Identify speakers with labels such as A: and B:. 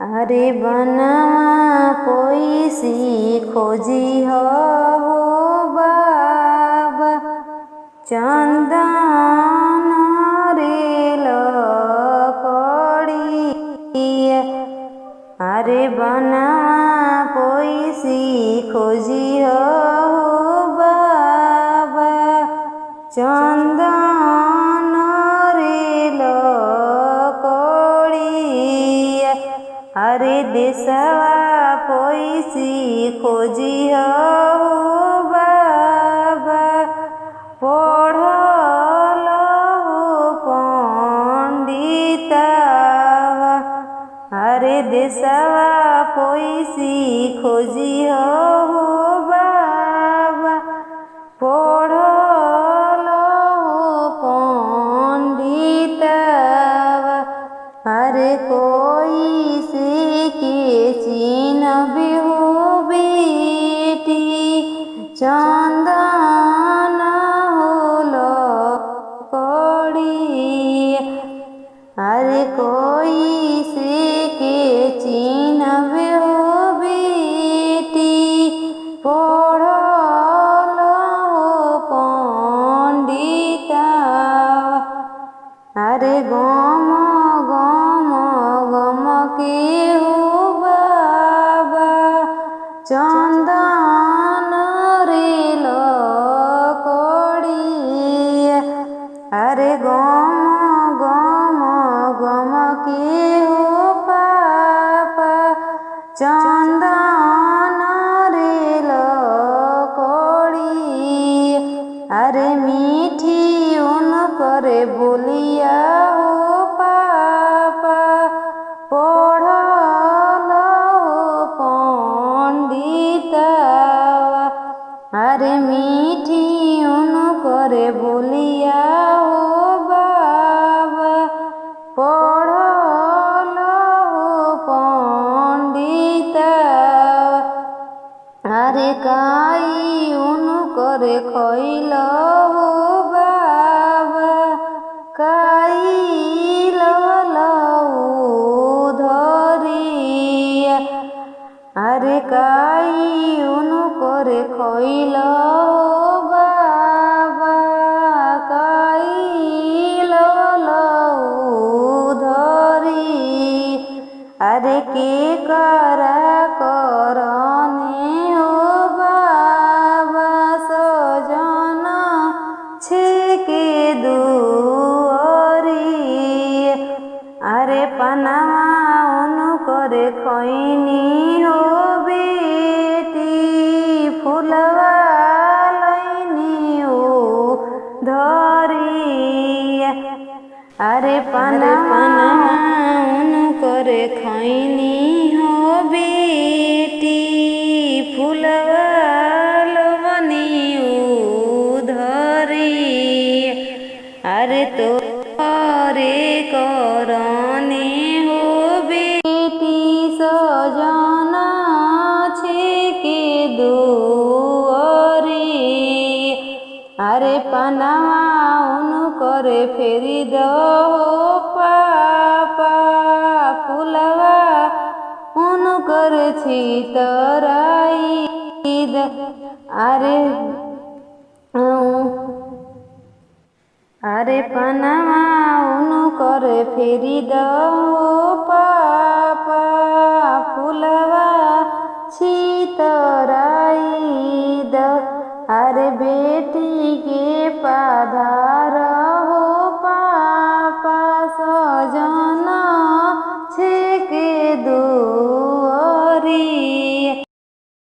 A: अरे बनवा पोइसी खोजी हो बाबा चंदन रे लकड़िया। अरे बनवा पोइसी खोजी हो बाबा चंदन रे लकड़िया। अरे देशवा पोइसी खोजी हो बाबा पढ़ल पंडितवा। अरे देशवा पोइसी खोजी हो बाबा पढ़ल पंडितवा। अरे कोई से के चिन्हबे हो बेटी चंदन हो लकड़िया। अरे कोई से के चिन्हबे हो बेटी पढ़ल पंडितवा। अरे गम गम गम के हो बाबा चंदन रे लकड़िया। अरे गम गम गम के हो पापा चंदन रे लकड़िया। अरे मीठी उन करे बोलिया हो पापा पढ़ल पंडितवा। अरे मीठी उन करे बोलिया हो बाबा पढ़ल पंडितवा। अरे काई उन करे खइल हो बाबा काई धरिया। अरे काई उन करे खइल हो बाबा काई धरी। अरे के करा करने हो बाबा सजन छेके दुअरिया। अरे पनावा उन करे खैनी हो बेटी फुलवा लैनी हो धरिया। अरे पनावा उन करे खैनी हो बेटी फुलवा लवनी हो धरिया। अरे तो अरे करने हो बेटी सजन छेके दुअरिया। अरे पनावा उन करे फेरी दो पापा फुलवा उन करे छितराई द। अरे पनावा उन करे फेरी दो पापा फुलवा छितराई द। अरे बेटी के पाधा